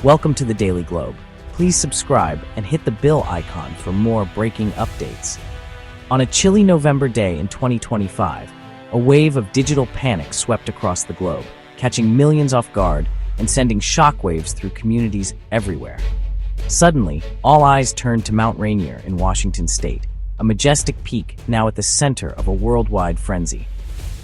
Welcome to the Daily Globe. Please subscribe and hit the bell icon for more breaking updates. On a chilly November day in 2025, a wave of digital panic swept across the globe, catching millions off guard and sending shockwaves through communities everywhere. Suddenly, all eyes turned to Mount Rainier in Washington state, a majestic peak now at the center of a worldwide frenzy.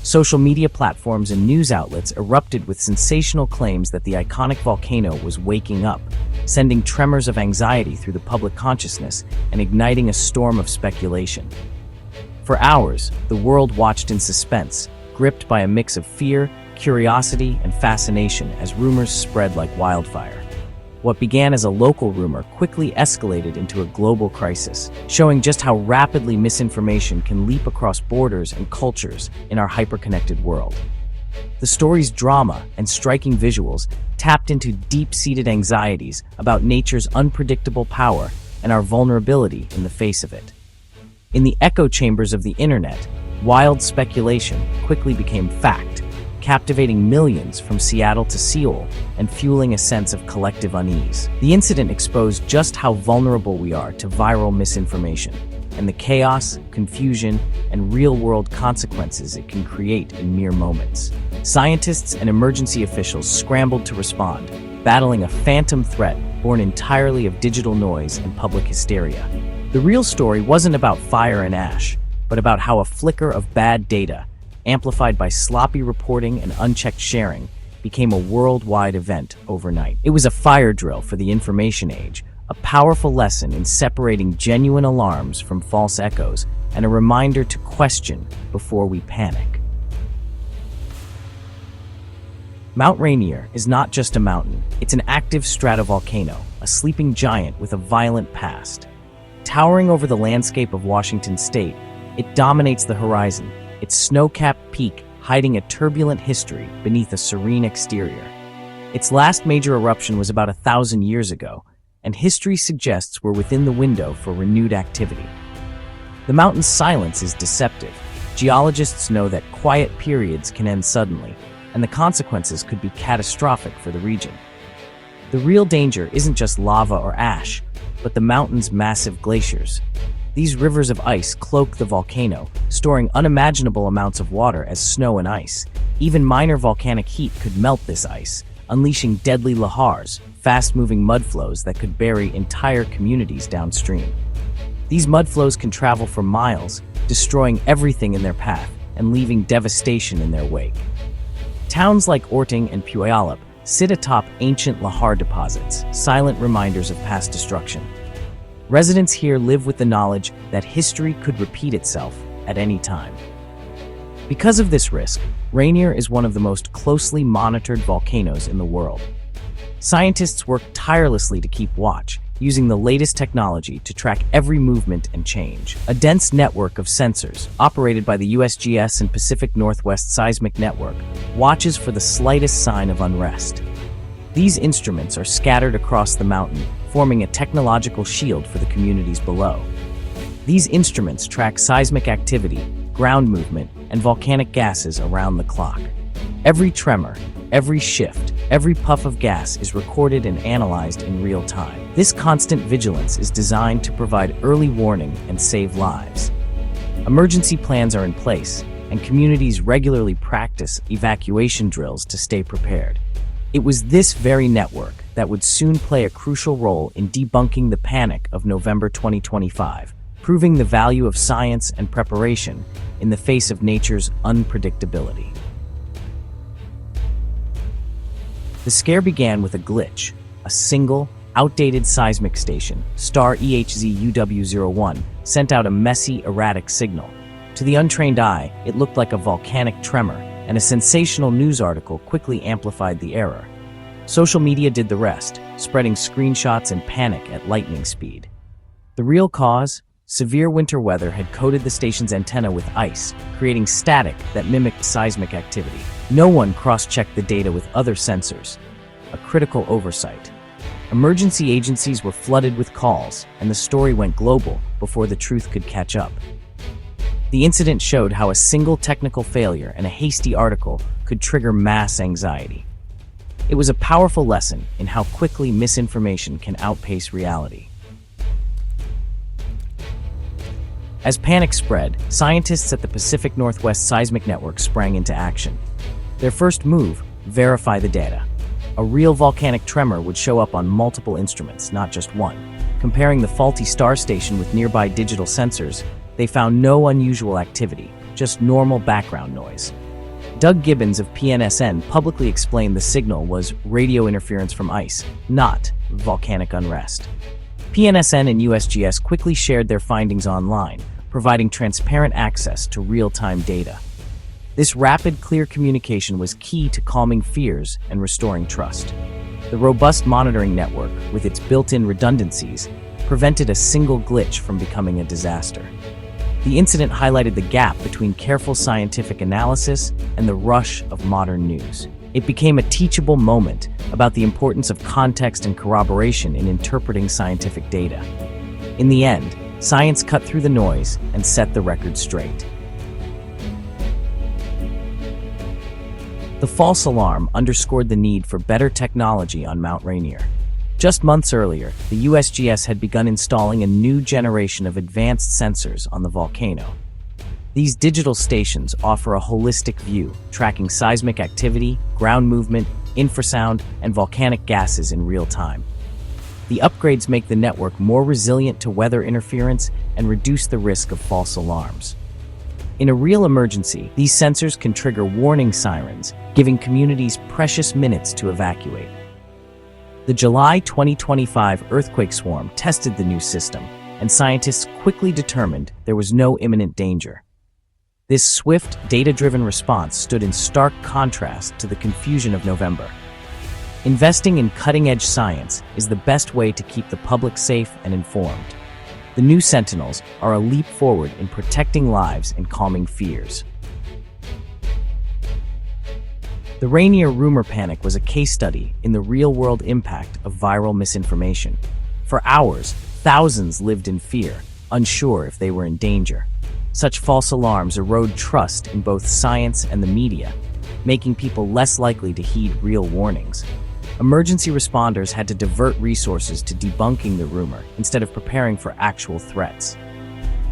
Social media platforms and news outlets erupted with sensational claims that the iconic volcano was waking up, sending tremors of anxiety through the public consciousness and igniting a storm of speculation. For hours, the world watched in suspense, gripped by a mix of fear, curiosity, and fascination as rumors spread like wildfire. What began as a local rumor quickly escalated into a global crisis, showing just how rapidly misinformation can leap across borders and cultures in our hyper-connected world. The story's drama and striking visuals tapped into deep-seated anxieties about nature's unpredictable power and our vulnerability in the face of it. In the echo chambers of the internet, wild speculation quickly became fact, captivating millions from Seattle to Seoul and fueling a sense of collective unease. The incident exposed just how vulnerable we are to viral misinformation and the chaos, confusion, and real-world consequences it can create in mere moments. Scientists and emergency officials scrambled to respond, battling a phantom threat born entirely of digital noise and public hysteria. The real story wasn't about fire and ash, but about how a flicker of bad data, amplified by sloppy reporting and unchecked sharing, became a worldwide event overnight. It was a fire drill for the information age, a powerful lesson in separating genuine alarms from false echoes, and a reminder to question before we panic. Mount Rainier is not just a mountain, it's an active stratovolcano, a sleeping giant with a violent past. Towering over the landscape of Washington state, it dominates the horizon, its snow-capped peak hiding a turbulent history beneath a serene exterior. Its last major eruption was about 1,000 years ago, and history suggests we're within the window for renewed activity. The mountain's silence is deceptive. Geologists know that quiet periods can end suddenly, and the consequences could be catastrophic for the region. The real danger isn't just lava or ash, but the mountain's massive glaciers. These rivers of ice cloak the volcano, storing unimaginable amounts of water as snow and ice. Even minor volcanic heat could melt this ice, unleashing deadly lahars, fast-moving mudflows that could bury entire communities downstream. These mudflows can travel for miles, destroying everything in their path and leaving devastation in their wake. Towns like Orting and Puyallup sit atop ancient lahar deposits, silent reminders of past destruction. Residents here live with the knowledge that history could repeat itself at any time. Because of this risk, Rainier is one of the most closely monitored volcanoes in the world. Scientists work tirelessly to keep watch, using the latest technology to track every movement and change. A dense network of sensors, operated by the USGS and Pacific Northwest Seismic Network, watches for the slightest sign of unrest. These instruments are scattered across the mountain, forming a technological shield for the communities below. These instruments track seismic activity, ground movement, and volcanic gases around the clock. Every tremor, every shift, every puff of gas is recorded and analyzed in real time. This constant vigilance is designed to provide early warning and save lives. Emergency plans are in place, and communities regularly practice evacuation drills to stay prepared. It was this very network that would soon play a crucial role in debunking the panic of November 2025, proving the value of science and preparation in the face of nature's unpredictability. The scare began with a glitch. A single, outdated seismic station, star EHZ-UW01, sent out a messy, erratic signal. To the untrained eye, it looked like a volcanic tremor, and a sensational news article quickly amplified the error. Social media did the rest, spreading screenshots and panic at lightning speed. The real cause? Severe winter weather had coated the station's antenna with ice, creating static that mimicked seismic activity. No one cross-checked the data with other sensors, a critical oversight. Emergency agencies were flooded with calls, and the story went global before the truth could catch up. The incident showed how a single technical failure and a hasty article could trigger mass anxiety. It was a powerful lesson in how quickly misinformation can outpace reality. As panic spread, scientists at the Pacific Northwest Seismic Network sprang into action. Their first move: verify the data. A real volcanic tremor would show up on multiple instruments, not just one. Comparing the faulty star station with nearby digital sensors, they found no unusual activity, just normal background noise. Doug Gibbons of PNSN publicly explained the signal was radio interference from ice, not volcanic unrest. PNSN and USGS quickly shared their findings online, providing transparent access to real-time data. This rapid, clear communication was key to calming fears and restoring trust. The robust monitoring network, with its built-in redundancies, prevented a single glitch from becoming a disaster. The incident highlighted the gap between careful scientific analysis and the rush of modern news. It became a teachable moment about the importance of context and corroboration in interpreting scientific data. In the end, science cut through the noise and set the record straight. The false alarm underscored the need for better technology on Mount Rainier. Just months earlier, the USGS had begun installing a new generation of advanced sensors on the volcano. These digital stations offer a holistic view, tracking seismic activity, ground movement, infrasound, and volcanic gases in real time. The upgrades make the network more resilient to weather interference and reduce the risk of false alarms. In a real emergency, these sensors can trigger warning sirens, giving communities precious minutes to evacuate. The July 2025 earthquake swarm tested the new system, and scientists quickly determined there was no imminent danger. This swift, data-driven response stood in stark contrast to the confusion of November. Investing in cutting-edge science is the best way to keep the public safe and informed. The new Sentinels are a leap forward in protecting lives and calming fears. The Rainier rumor panic was a case study in the real-world impact of viral misinformation. For hours, thousands lived in fear, unsure if they were in danger. Such false alarms erode trust in both science and the media, making people less likely to heed real warnings. Emergency responders had to divert resources to debunking the rumor instead of preparing for actual threats.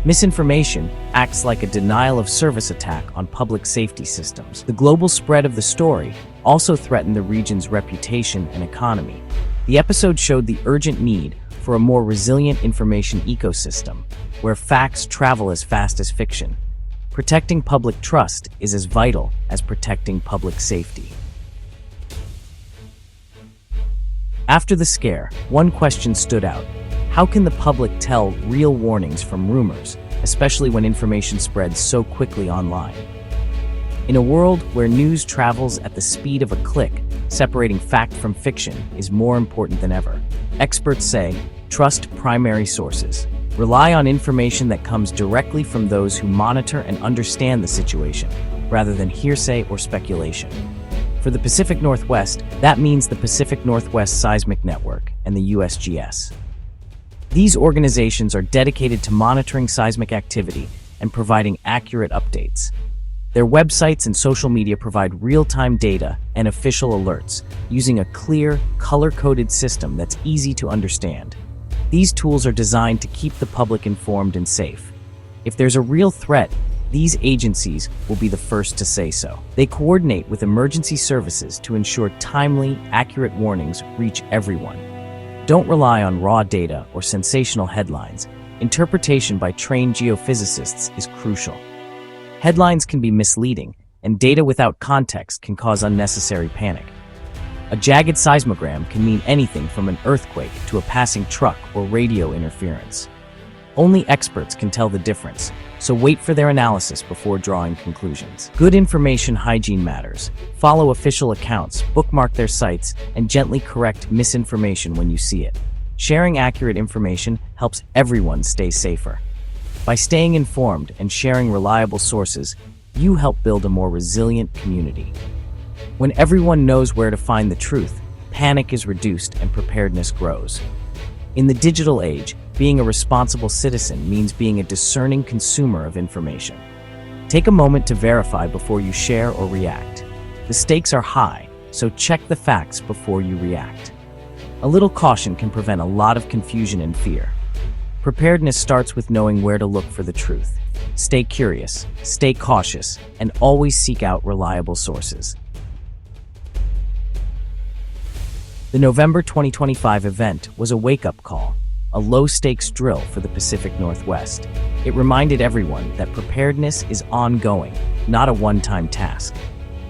Misinformation acts like a denial-of-service attack on public safety systems. The global spread of the story also threatened the region's reputation and economy. The episode showed the urgent need for a more resilient information ecosystem, where facts travel as fast as fiction. Protecting public trust is as vital as protecting public safety. After the scare, one question stood out. How can the public tell real warnings from rumors, especially when information spreads so quickly online? In a world where news travels at the speed of a click, separating fact from fiction is more important than ever. Experts say, trust primary sources. Rely on information that comes directly from those who monitor and understand the situation, rather than hearsay or speculation. For the Pacific Northwest, that means the Pacific Northwest Seismic Network and the USGS. These organizations are dedicated to monitoring seismic activity and providing accurate updates. Their websites and social media provide real-time data and official alerts, using a clear, color-coded system that's easy to understand. These tools are designed to keep the public informed and safe. If there's a real threat, these agencies will be the first to say so. They coordinate with emergency services to ensure timely, accurate warnings reach everyone. Don't rely on raw data or sensational headlines. Interpretation by trained geophysicists is crucial. Headlines can be misleading, and data without context can cause unnecessary panic. A jagged seismogram can mean anything from an earthquake to a passing truck or radio interference. Only experts can tell the difference, so wait for their analysis before drawing conclusions. Good information hygiene matters. Follow official accounts, bookmark their sites, and gently correct misinformation when you see it. Sharing accurate information helps everyone stay safer. By staying informed and sharing reliable sources, you help build a more resilient community. When everyone knows where to find the truth, panic is reduced and preparedness grows. In the digital age, being a responsible citizen means being a discerning consumer of information. Take a moment to verify before you share or react. The stakes are high, so check the facts before you react. A little caution can prevent a lot of confusion and fear. Preparedness starts with knowing where to look for the truth. Stay curious, stay cautious, and always seek out reliable sources. The November 2025 event was a wake-up call, a low-stakes drill for the Pacific Northwest. It reminded everyone that preparedness is ongoing, not a one-time task.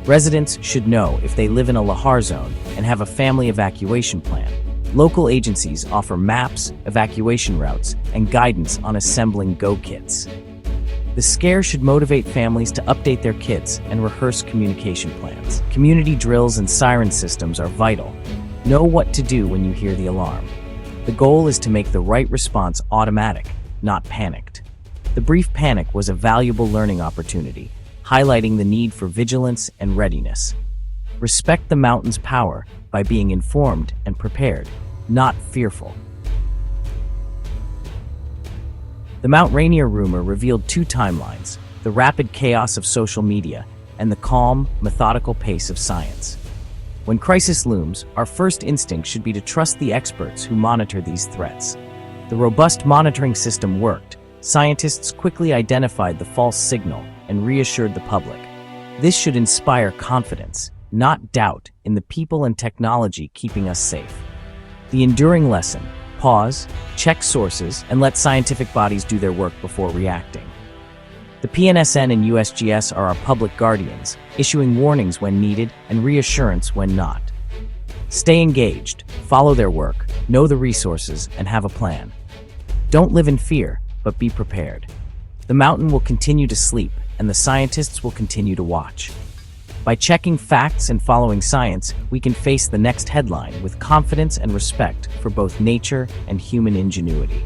Residents should know if they live in a Lahar zone and have a family evacuation plan. Local agencies offer maps, evacuation routes, and guidance on assembling go kits. The scare should motivate families to update their kits and rehearse communication plans. Community drills and siren systems are vital. Know what to do when you hear the alarm. The goal is to make the right response automatic, not panicked. The brief panic was a valuable learning opportunity, highlighting the need for vigilance and readiness. Respect the mountain's power by being informed and prepared, not fearful. The Mount Rainier rumor revealed two timelines: the rapid chaos of social media and the calm, methodical pace of science. When crisis looms, our first instinct should be to trust the experts who monitor these threats. The robust monitoring system worked. Scientists quickly identified the false signal and reassured the public. This should inspire confidence, not doubt, in the people and technology keeping us safe. The enduring lesson: pause, check sources, and let scientific bodies do their work before reacting. The PNSN and USGS are our public guardians, issuing warnings when needed and reassurance when not. Stay engaged, follow their work, know the resources, and have a plan. Don't live in fear, but be prepared. The mountain will continue to sleep, and the scientists will continue to watch. By checking facts and following science, we can face the next headline with confidence and respect for both nature and human ingenuity.